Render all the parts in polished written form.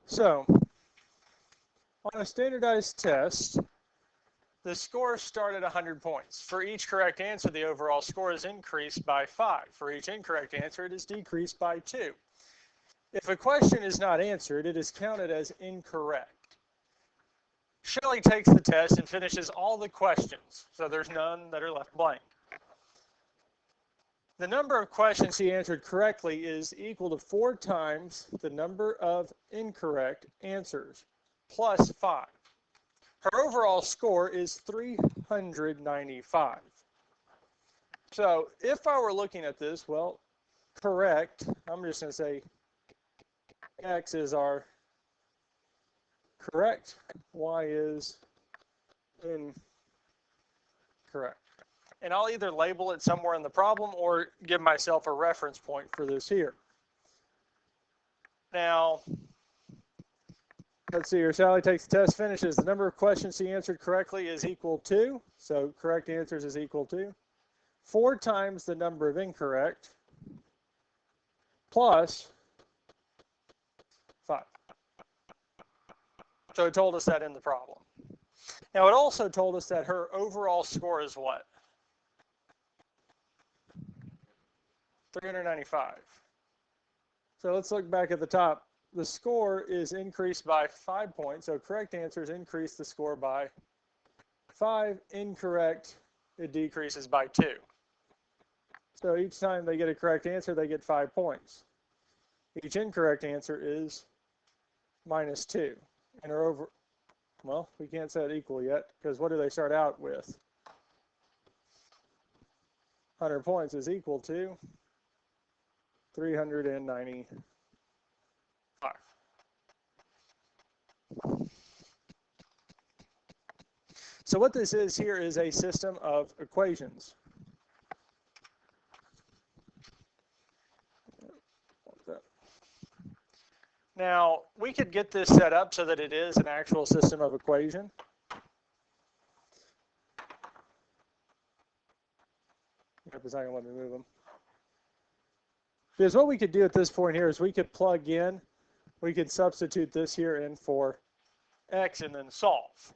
So, on a standardized test, the scores start at 100 points. For each correct answer, the overall score is increased by 5. For each incorrect answer, it is decreased by 2. If a question is not answered, it is counted as incorrect. Shelley takes the test and finishes all the questions, so there's none that are left blank. The number of questions she answered correctly is equal to 4 times the number of incorrect answers, plus 5. Her overall score is 395. So if I were looking at this, well, correct, I'm just going to say X is our correct, Y is incorrect. And I'll either label it somewhere in the problem or give myself a reference point for this here. Now, let's see here. Sally takes the test, finishes. The number of questions she answered correctly is equal to, so correct answers is equal to 4 times the number of incorrect plus 5. So it told us that in the problem. Now it also told us that her overall score is what? 395. So let's look back at the top. The score is increased by 5 points. So correct answers increase the score by 5. Incorrect, it decreases by 2. So each time they get a correct answer, they get 5 points. Each incorrect answer is minus 2. And her over, well, we can't set it equal yet, because what do they start out with? 100 points is equal to 395. So what this is here is a system of equations. Now, we could get this set up so that it is an actual system of equation. Give a second, let me move them. Because what we could do at this point here is we could plug in, we could substitute this here in for x and then solve.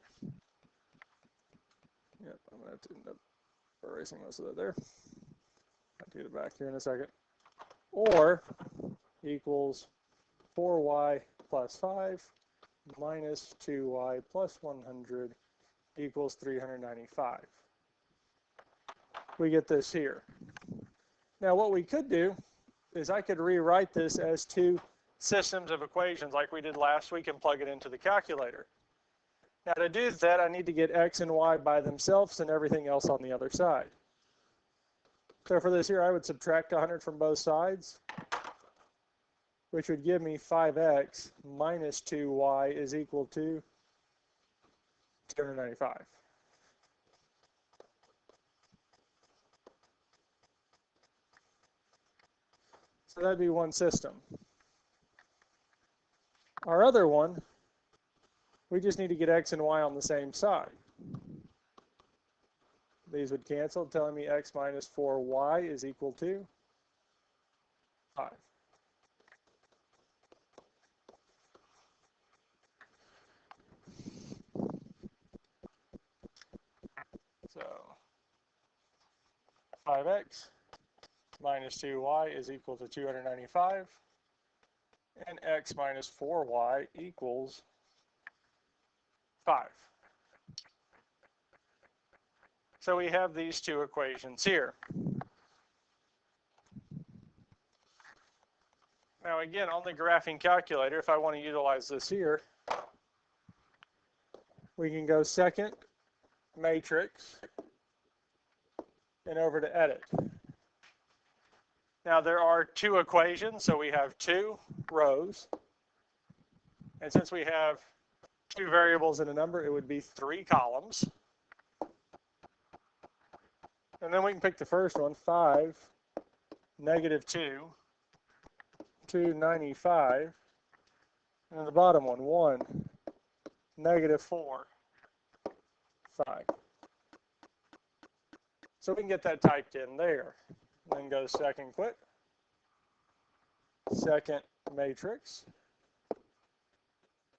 Yep, I'm going to have to end up erasing most of that there. I'll get it back here in a second. Or equals 4y plus 5 minus 2y plus 100 equals 395. We get this here. Now what we could do is I could rewrite this as 2 systems of equations like we did last week and plug it into the calculator. Now to do that, I need to get x and y by themselves and everything else on the other side. So for this here, I would subtract 100 from both sides, which would give me 5x minus 2y is equal to 295. So that'd be one system. Our other one, we just need to get x and y on the same side. These would cancel, telling me x minus 4y is equal to 5. So 5x minus 2y is equal to 295, and x minus 4y equals 5. So we have these 2 equations here. Now again, on the graphing calculator, if I want to utilize this here, we can go second, matrix, and over to edit. Now there are 2 equations, so we have 2 rows. And since we have 2 variables and a number, it would be 3 columns. And then we can pick the first one, 5, negative 2, 295. And then the bottom one, 1, negative 4, 5. So we can get that typed in there. Then go second quit, second matrix,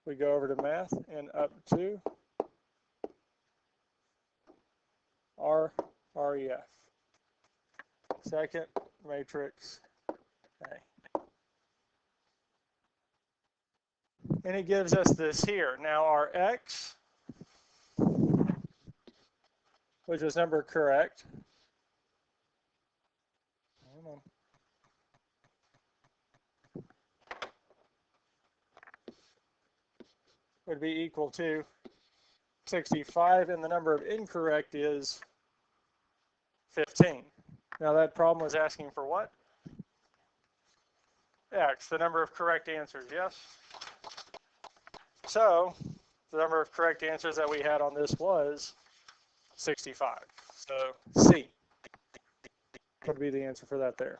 We go over to math and up to REF. Second matrix A. And it gives us this here. Now our X, which was number correct, would be equal to 65, and the number of incorrect is 15. Now that problem was asking for what? X, the number of correct answers, yes? So the number of correct answers that we had on this was 65. So C would be the answer for that there.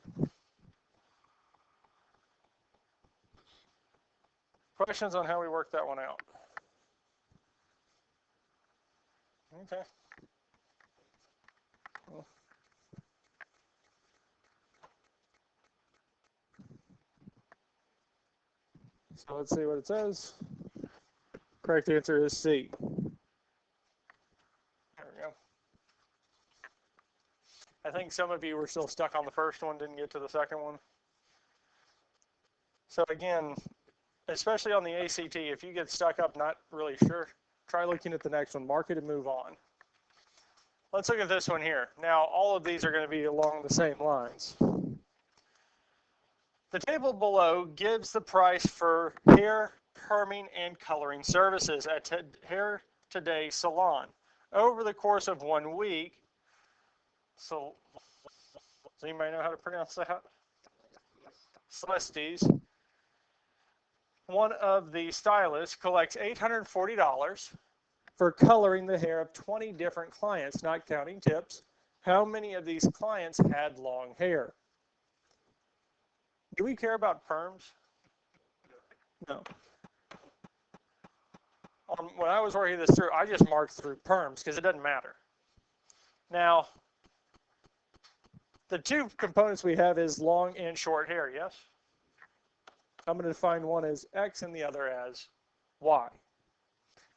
Questions on how we worked that one out? Okay. So let's see what it says. Correct answer is C. There we go. I think some of you were still stuck on the first one, didn't get to the second one. So again, especially on the ACT, if you get stuck up not really sure, try looking at the next one, mark it and move on. Let's look at this one here. Now, all of these are going to be along the same lines. The table below gives the price for hair perming and coloring services at Hair Today Salon over the course of 1 week. So, does anybody know how to pronounce that? Celestes. One of the stylists collects $840 for coloring the hair of 20 different clients, not counting tips. How many of these clients had long hair? Do we care about perms? No. When I was working this through, I just marked through perms because it doesn't matter. Now, the two components we have is long and short hair, yes? I'm going to define one as X and the other as Y.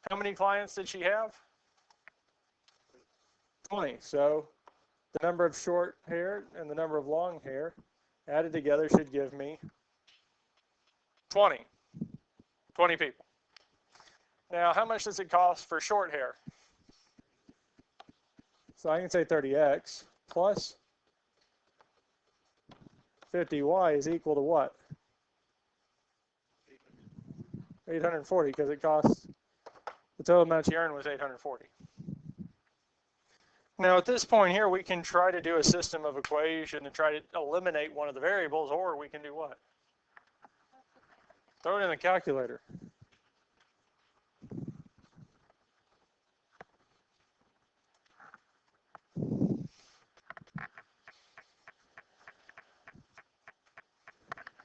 How many clients did she have? 20. So the number of short hair and the number of long hair added together should give me 20. 20 people. Now, how much does it cost for short hair? So I can say 30X plus 50Y is equal to what? 840, because it costs, the total amount she earned was 840. Now at this point here, we can try to do a system of equation and try to eliminate one of the variables, or we can do what? Throw it in the calculator.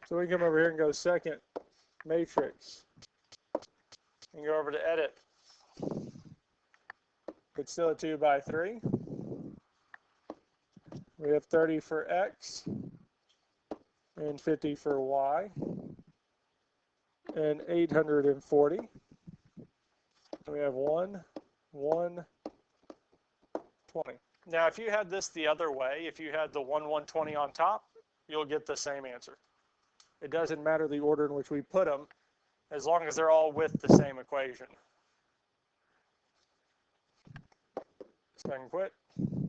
So we can come over here and go second matrix and go over to edit. It's still a 2 by 3. We have 30 for X and 50 for Y and 840. We have 1, 1, 20. Now, if you had this the other way, if you had the 1, 120 on top, you'll get the same answer. It doesn't matter the order in which we put them, as long as they're all with the same equation. So I can quit.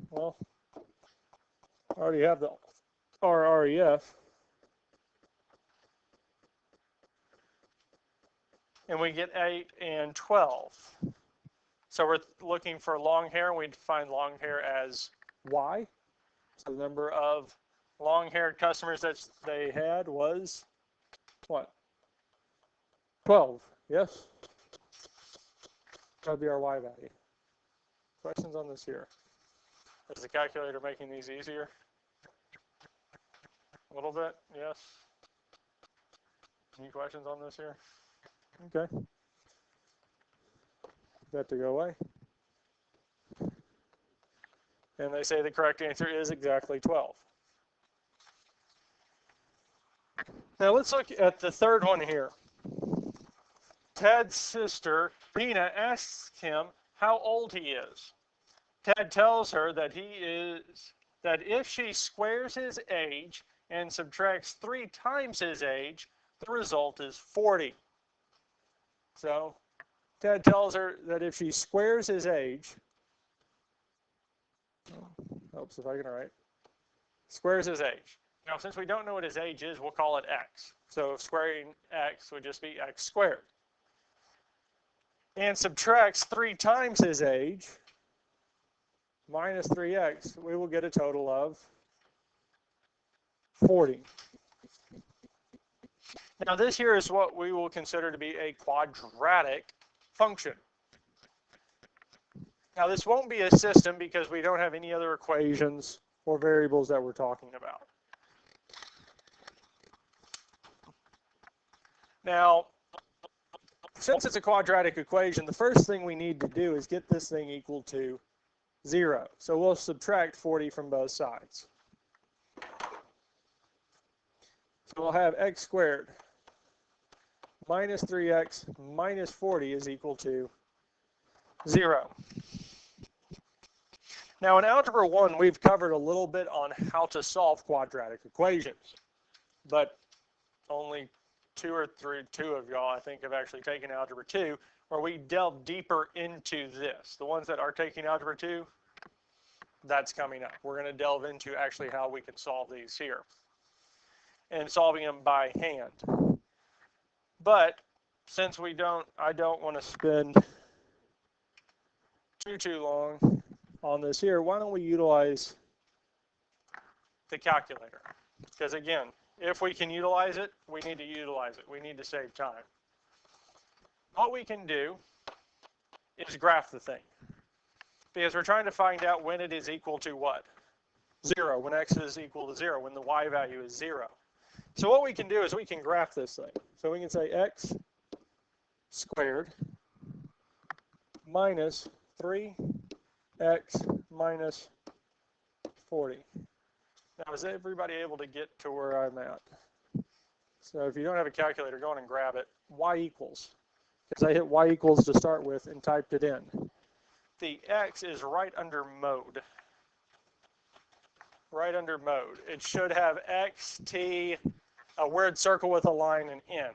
Well, I already have the REF. And we get 8 and 12. So we're looking for long hair, and we define long hair as Y. So the number of long-haired customers that they had was what? 12, yes? That would be our Y value. Questions on this here? Is the calculator making these easier? A little bit, yes? Any questions on this here? Okay. That to go away. And they say the correct answer is exactly 12. Now let's look at the third one here. Ted's sister, Tina, asks him how old he is. Ted tells her that if she squares his age and subtracts 3 times his age, the result is 40. So Ted tells her that if she squares his age, helps if I can write, squares his age. Now, since we don't know what his age is, we'll call it x. So squaring x would just be x squared. And subtracts 3 times his age, minus 3x, we will get a total of 40. Now, this here is what we will consider to be a quadratic function. Now, this won't be a system because we don't have any other equations or variables that we're talking about. Now, since it's a quadratic equation, the first thing we need to do is get this thing equal to 0. So we'll subtract 40 from both sides. So we'll have x squared minus 3x minus 40 is equal to 0. Now in Algebra 1, we've covered a little bit on how to solve quadratic equations, but only two of y'all, I think, have actually taken Algebra 2, where we delve deeper into this. The ones that are taking Algebra 2, that's coming up. We're going to delve into actually how we can solve these here and solving them by hand. But since I don't want to spend too long on this here, why don't we utilize the calculator? Because again, if we can utilize it, we need to utilize it. We need to save time. What we can do is graph the thing, because we're trying to find out when it is equal to what? 0, when x is equal to 0, when the y value is 0. So what we can do is we can graph this thing. So we can say x squared minus 3x minus 40. Now, is everybody able to get to where I'm at? So if you don't have a calculator, go on and grab it. Y equals, because I hit y equals to start with and typed it in. The x is right under mode. Right under mode. It should have x, t, a weird circle with a line, and n.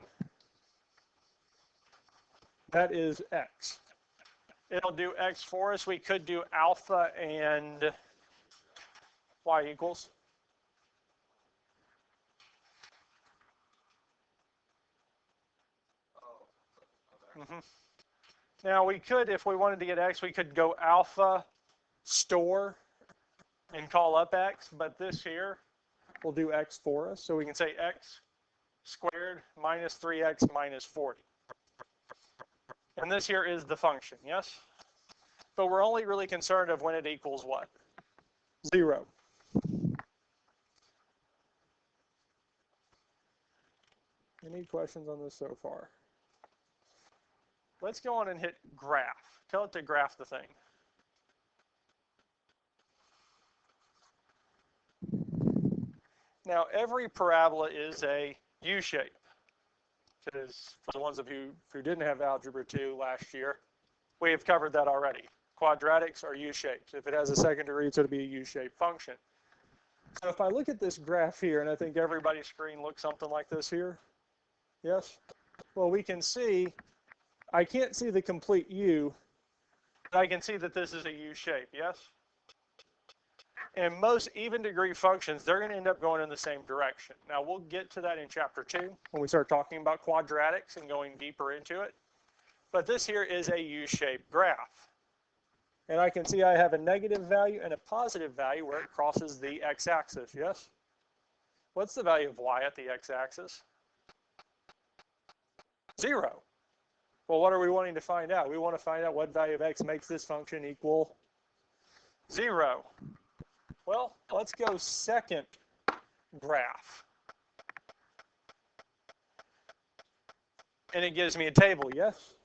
That is x. It'll do x for us. We could do alpha and y equals. Now we could, if we wanted to get x, we could go alpha store and call up x, but this here will do x for us. So we can say x squared minus 3x minus 40. And this here is the function, yes? But we're only really concerned of when it equals what? 0. Any questions on this so far? Let's go on and hit graph. Tell it to graph the thing. Now, every parabola is a U-shape. Because for the ones of you who didn't have Algebra 2 last year, we have covered that already. Quadratics are U-shaped. If it has a secondary root, it'll be a U-shaped function. So if I look at this graph here, and I think everybody's screen looks something like this here, yes? Well, we can see, I can't see the complete U, but I can see that this is a U shape, yes? And most even degree functions, they're going to end up going in the same direction. Now, we'll get to that in Chapter 2 when we start talking about quadratics and going deeper into it. But this here is a U-shaped graph. And I can see I have a negative value and a positive value where it crosses the x-axis, yes? What's the value of y at the x-axis? 0. Well, what are we wanting to find out? We want to find out what value of x makes this function equal 0. Well, let's go second graph. And it gives me a table, yes?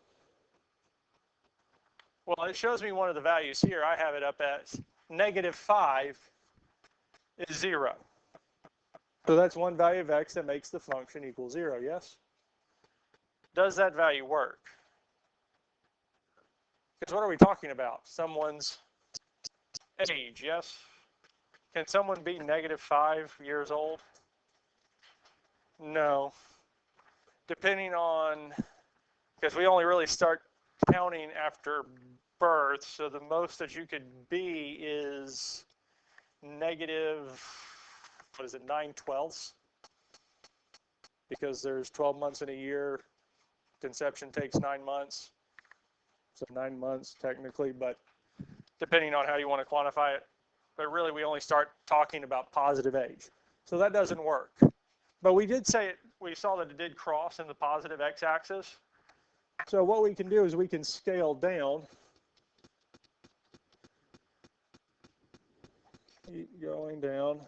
Well, it shows me one of the values here. I have it up as -5 is 0. So that's one value of x that makes the function equal 0, yes? Does that value work? Because what are we talking about? Someone's age, yes? Can someone be -5 years old? No. Depending on, because we only really start counting after birth, so the most that you could be is negative, what is it, 9/12, because there's 12 months in a year. Conception takes 9 months, so 9 months technically, but depending on how you want to quantify it. But really, we only start talking about positive age. So that doesn't work. But we did say we saw that it did cross in the positive x-axis. So what we can do is we can scale down. Keep going down.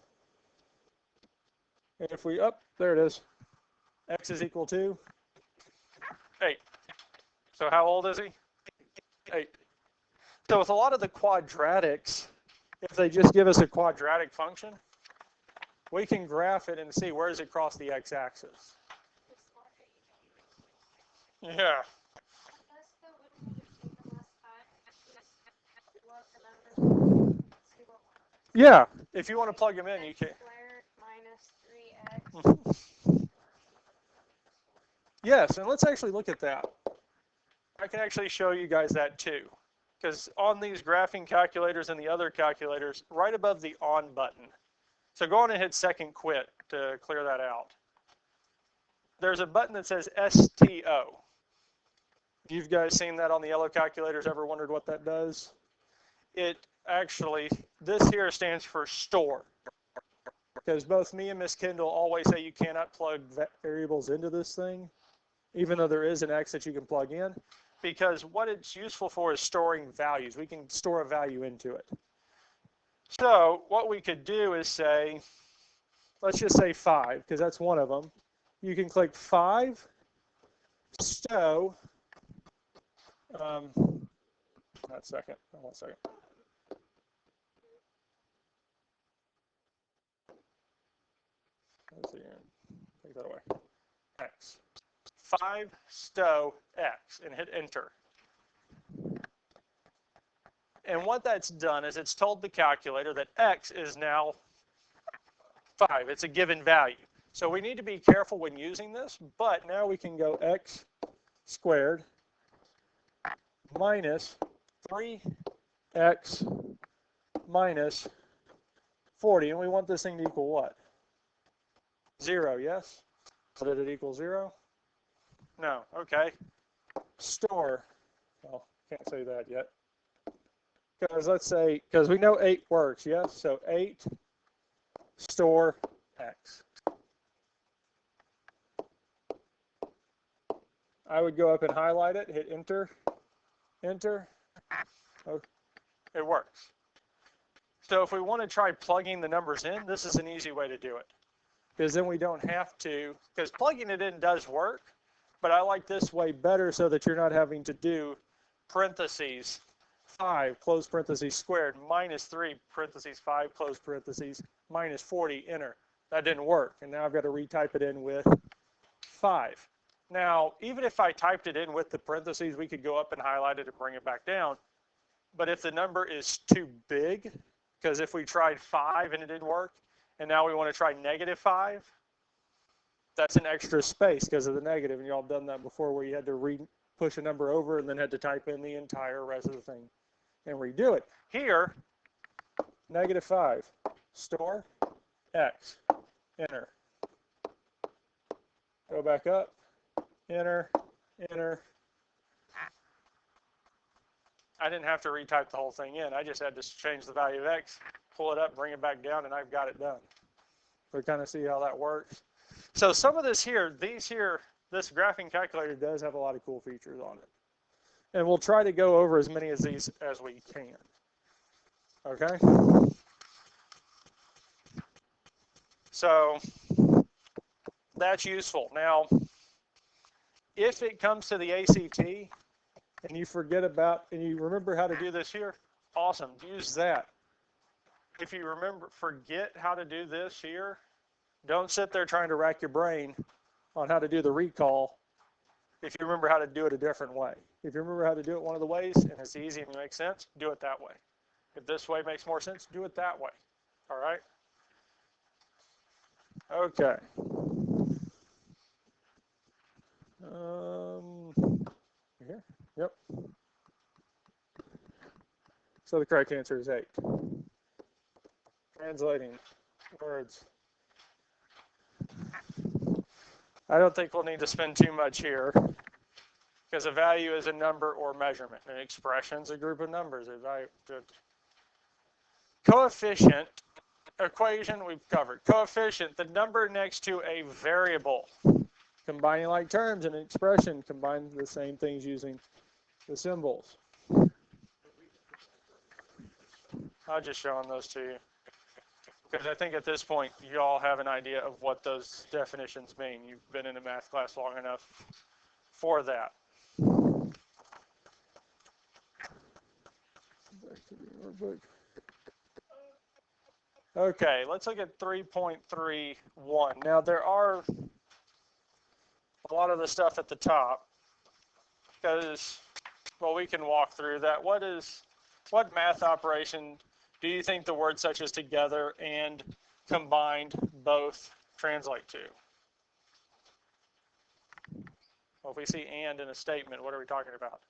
And if we, there it is. X is equal to 8. So how old is he? 8. So with a lot of the quadratics, if they just give us a quadratic function, we can graph it and see where does it cross the x-axis. Yeah. Yeah, if you want to plug them in, you can. Yes, and let's actually look at that. I can actually show you guys that too. Because on these graphing calculators and the other calculators, right above the on button. So go on and hit second quit to clear that out. There's a button that says STO. You've guys seen that on the yellow calculators? Ever wondered what that does? It actually, this here stands for store. Because both me and Miss Kendall always say you cannot plug variables into this thing, even though there is an X that you can plug in, because what it's useful for is storing values. We can store a value into it. So what we could do is say, let's just say 5, because that's one of them. You can click 5, stow, one second. Let's see here. Take that away. X. 5 stow X and hit enter. And what that's done is it's told the calculator that X is now 5. It's a given value. So we need to be careful when using this, but now we can go X squared minus 3X minus 40. And we want this thing to equal what? 0, yes? So did it equal 0? No, okay. Store, well, can't say that yet. Because let's say, because we know 8 works, yes? So 8 store X. I would go up and highlight it, hit enter, enter. Oh, it works. So if we want to try plugging the numbers in, this is an easy way to do it. Because then we don't have to, because plugging it in does work, but I like this way better so that you're not having to do parentheses 5 close parentheses squared minus 3 parentheses 5 close parentheses minus 40 enter. That didn't work, and now I've got to retype it in with 5. Now, even if I typed it in with the parentheses, we could go up and highlight it and bring it back down. But if the number is too big, because if we tried 5 and it didn't work, and now we want to try -5, that's an extra space because of the negative, and y'all done that before where you had to push a number over and then had to type in the entire rest of the thing and redo it. Here, -5, store X, enter. Go back up, enter, enter. I didn't have to retype the whole thing in. I just had to change the value of X, pull it up, bring it back down, and I've got it done. So kind of see how that works. So some of this here, this graphing calculator does have a lot of cool features on it. And we'll try to go over as many of these as we can. Okay? So that's useful. Now, if it comes to the ACT and you forget about, and you remember how to do this here, awesome, use that. If you forget how to do this here, don't sit there trying to rack your brain on how to do the recall if you remember how to do it a different way. If you remember how to do it one of the ways and it's easy and makes sense, do it that way. If this way makes more sense, do it that way. All right? Okay. Here? Yep. So the correct answer is 8. Translating words. I don't think we'll need to spend too much here because a value is a number or measurement. An expression is a group of numbers. A value. Coefficient equation we've covered. Coefficient, the number next to a variable. Combining like terms and an expression, combine the same things using the symbols. I'll just showing those to you because I think at this point you all have an idea of what those definitions mean. You've been in a math class long enough for that. Back to the notebook. Okay, let's look at 3.31. Now there are a lot of the stuff at the top because, well, we can walk through that. What math operation do you think the words such as together and combined both translate to? Well, if we see and in a statement, what are we talking about?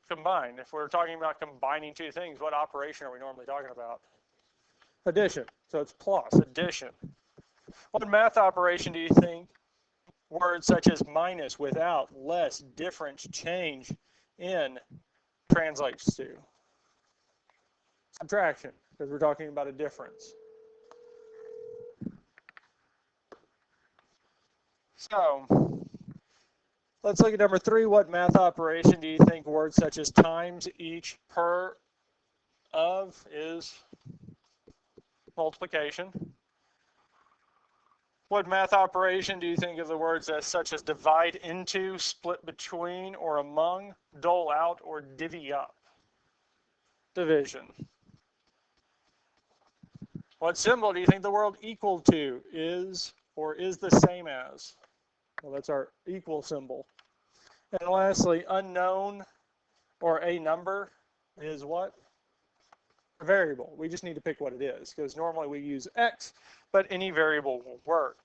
Combine. If we're talking about combining two things, what operation are we normally talking about? Addition. So it's plus, addition. What math operation do you think words such as minus, without, less, difference, change, in translates to? Subtraction, because we're talking about a difference. So let's look at number 3. What math operation do you think words such as times, each, per, of is multiplication? What math operation do you think of the words as such as divide into, split between, or among, dole out, or divvy up? Division. What symbol do you think the word equal to is or is the same as? Well, that's our equal symbol. And lastly, unknown or a number is what? A variable. We just need to pick what it is because normally we use X, but any variable will work.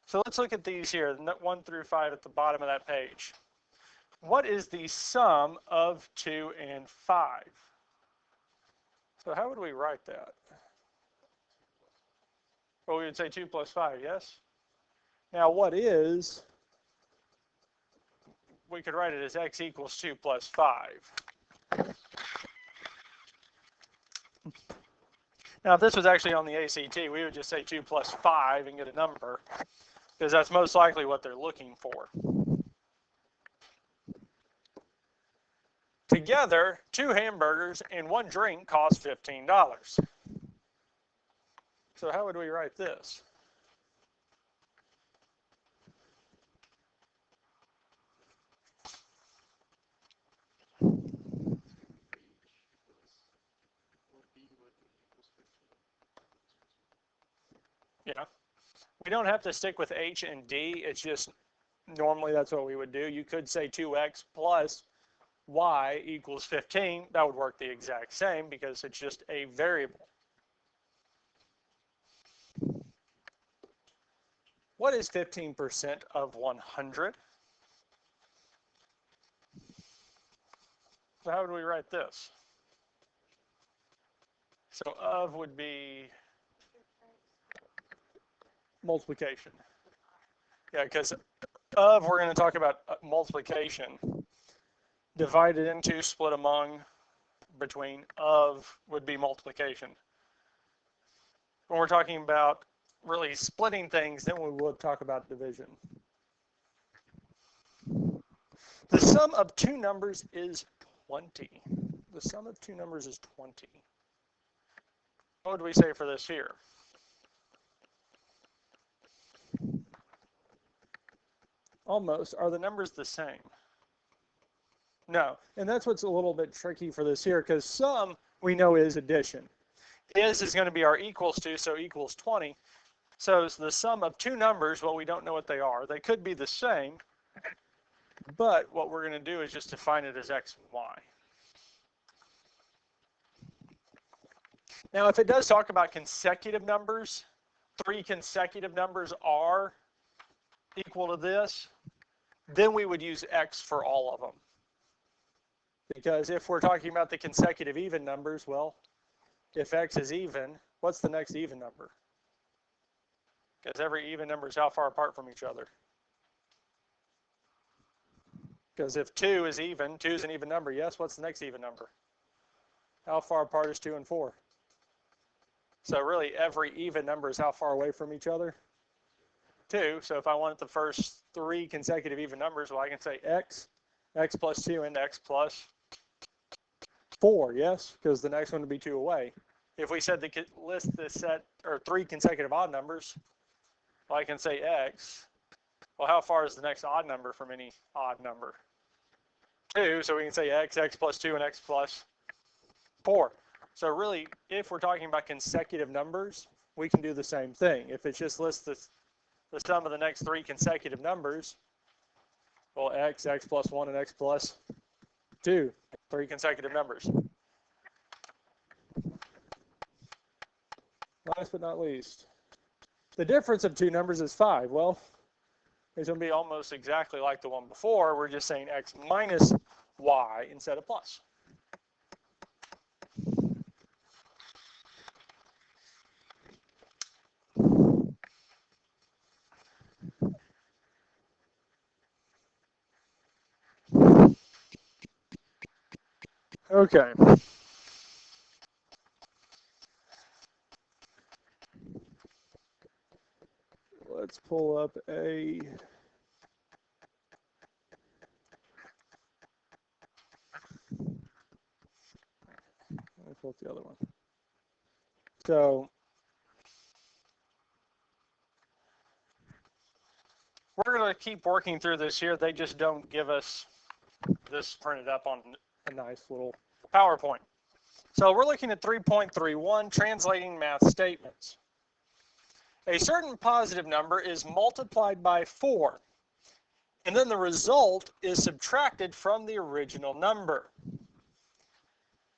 So let's look at these here, 1 through 5 at the bottom of that page. What is the sum of 2 and 5? So how would we write that? Well, we would say 2 plus 5, yes? Now what is, we could write it as x equals 2 plus 5. Now if this was actually on the ACT, we would just say 2 plus 5 and get a number, because that's most likely what they're looking for. Together, 2 hamburgers and 1 drink cost $15. So how would we write this? Yeah. We don't have to stick with H and D. It's just normally that's what we would do. You could say 2x plus y equals 15. That would work the exact same because it's just a variable. What is 15% of 100? So how would we write this? So of would be multiplication. Yeah, because of, we're going to talk about multiplication. Divided into, split among, between, of would be multiplication. When we're talking about really splitting things, then we will talk about division. The sum of 2 numbers is 20. The sum of 2 numbers is 20. What would we say for this here? Almost. Are the numbers the same? No. And that's what's a little bit tricky for this here, because sum we know is addition. Is going to be our equals to, so equals 20. So it's the sum of two numbers. Well, we don't know what they are. They could be the same, but what we're going to do is just define it as x and y. Now, if it does talk about consecutive numbers, three consecutive numbers are equal to this, then we would use x for all of them. Because if we're talking about the consecutive even numbers, well, if x is even, what's the next even number? Because every even number is how far apart from each other. Because if 2 is even, 2 is an even number, yes, what's the next even number? How far apart is 2 and 4? So really, every even number is how far away from each other? 2. So if I want the first three consecutive even numbers, well, I can say x plus 2, and x plus 4, yes? Because the next one would be 2 away. If we said to list the set, or three consecutive odd numbers, well, I can say x. Well, how far is the next odd number from any odd number? 2, so we can say x plus 2, and x plus 4. So really, if we're talking about consecutive numbers, we can do the same thing. If it just lists the sum of the next three consecutive numbers, well, x plus 1, and x plus 2, three consecutive numbers. Last but not least, the difference of two numbers is 5. Well, it's going to be almost exactly like the one before. We're just saying x minus y instead of plus. Okay. Let's pull up a let me pull up the other one. So we're going to keep working through this here. They just don't give us this printed up on a nice little PowerPoint. So we're looking at 3.31, translating math statements. A certain positive number is multiplied by 4, and then the result is subtracted from the original number.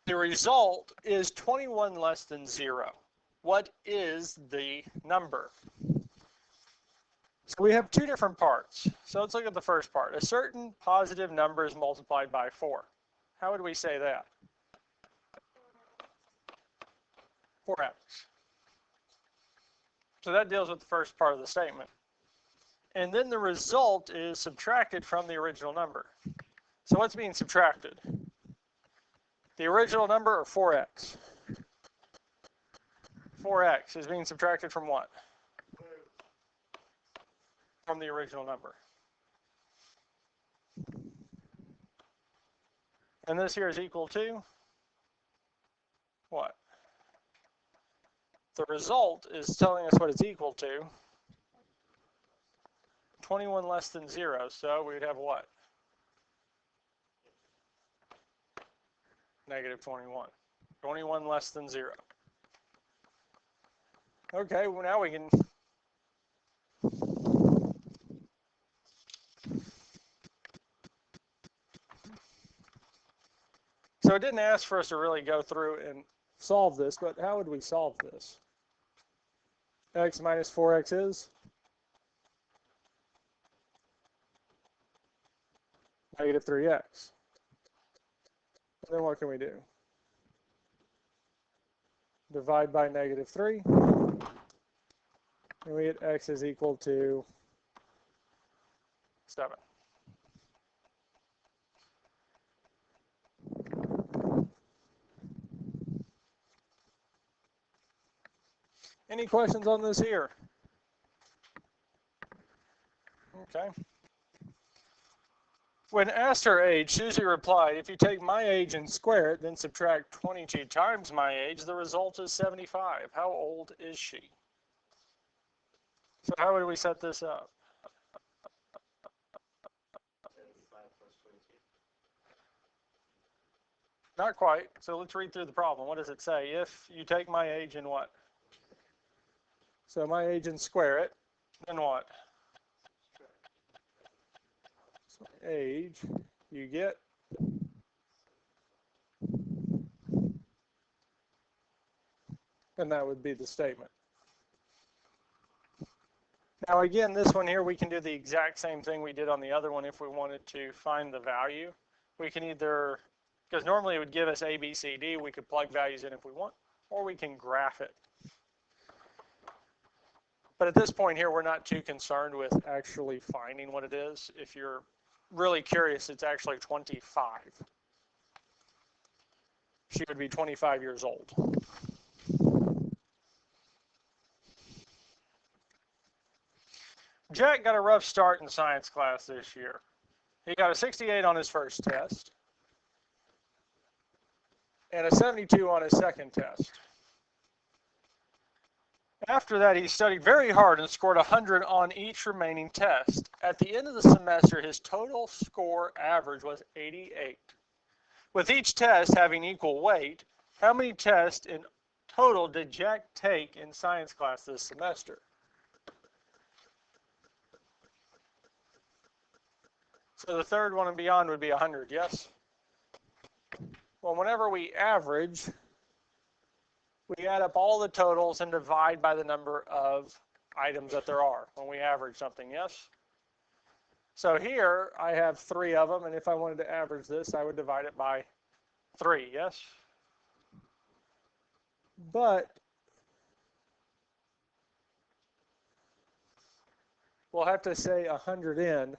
The result is 21 less than 0. What is the number? So we have two different parts. So let's look at the first part. A certain positive number is multiplied by 4. How would we say that? 4x. So that deals with the first part of the statement. And then the result is subtracted from the original number. So what's being subtracted? The original number or 4x? 4x is being subtracted from what? From the original number. And this here is equal to what? The result is telling us what it's equal to. 21 less than 0, so we'd have what? Negative 21. 21 less than 0. Okay, well now we can so it didn't ask for us to really go through and solve this, but how would we solve this? X minus 4x is? Negative 3x. Then what can we do? Divide by negative 3. And we get x is equal to 7. Any questions on this here? Okay. When asked her age, Susie replied, if you take my age and square it, then subtract 22 times my age, the result is 75. How old is she? So how would we set this up? Not quite. So let's read through the problem. What does it say? If you take my age and what? So my agents square it, then what? So age, you get and that would be the statement. Now again, this one here, we can do the exact same thing we did on the other one if we wanted to find the value. We can either, because normally it would give us A, B, C, D, we could plug values in if we want, or we can graph it. But at this point here, we're not too concerned with actually finding what it is. If you're really curious, it's actually 25. She would be 25 years old. Jack got a rough start in science class this year. He got a 68 on his first test and a 72 on his second test. After that, he studied very hard and scored 100 on each remaining test. At the end of the semester, his total score average was 88. With each test having equal weight, how many tests in total did Jack take in science class this semester? So the third one and beyond would be 100, yes? Well, whenever we average, we add up all the totals and divide by the number of items that there are when we average something, yes? So here I have 3 of them, and if I wanted to average this, I would divide it by 3, yes? But we'll have to say 100 in,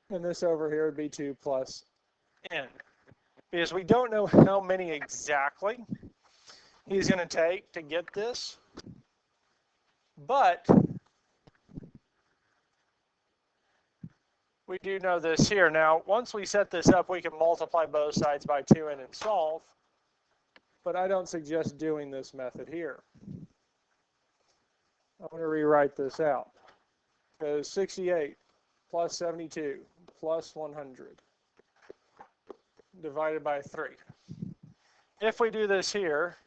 and this over here would be 2 plus n. Because we don't know how many exactly he's going to take to get this, but we do know this here. Now, once we set this up, we can multiply both sides by 2n and solve, but I don't suggest doing this method here. I'm going to rewrite this out. Because 68 plus 72 plus 100 divided by 3. If we do this here,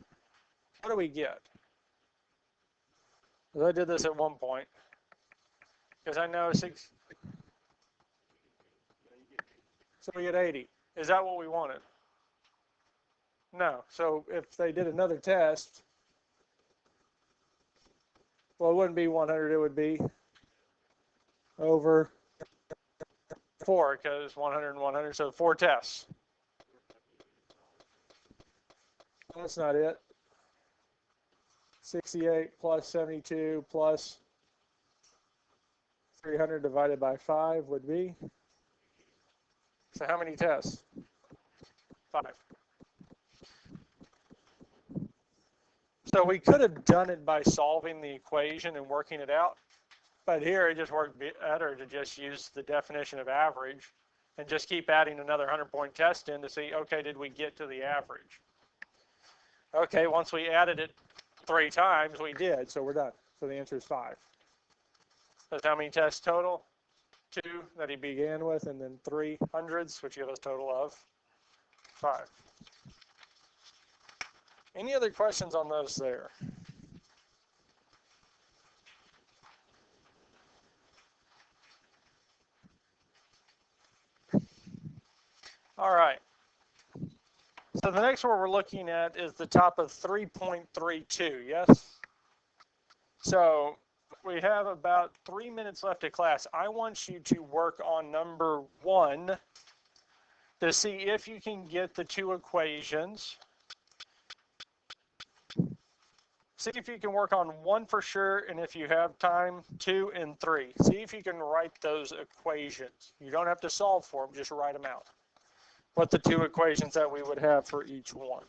what do we get? Well, I did this at one point, because I know 6. So we get 80. Is that what we wanted? No. So if they did another test, well, it wouldn't be 100. It would be over 4, because 100 and 100, so 4 tests. That's not it. 68 plus 72 plus 300 divided by 5 would be, so how many tests? 5. So we could have done it by solving the equation and working it out, but here it just worked better to just use the definition of average and just keep adding another 100-point test in to see, okay, did we get to the average? Okay, once we added it 3 times, we did, so we're done. So the answer is 5. That's how many tests total? 2 that he began with, and then 3 hundreds, which give us a total of 5. Any other questions on those there? All right. So the next one we're looking at is the top of 3.32, yes? So we have about 3 minutes left of class. I want you to work on number 1 to see if you can get the 2 equations. See if you can work on 1 for sure, and if you have time, 2 and 3. See if you can write those equations. You don't have to solve for them, just write them out. What the 2 equations that we would have for each one.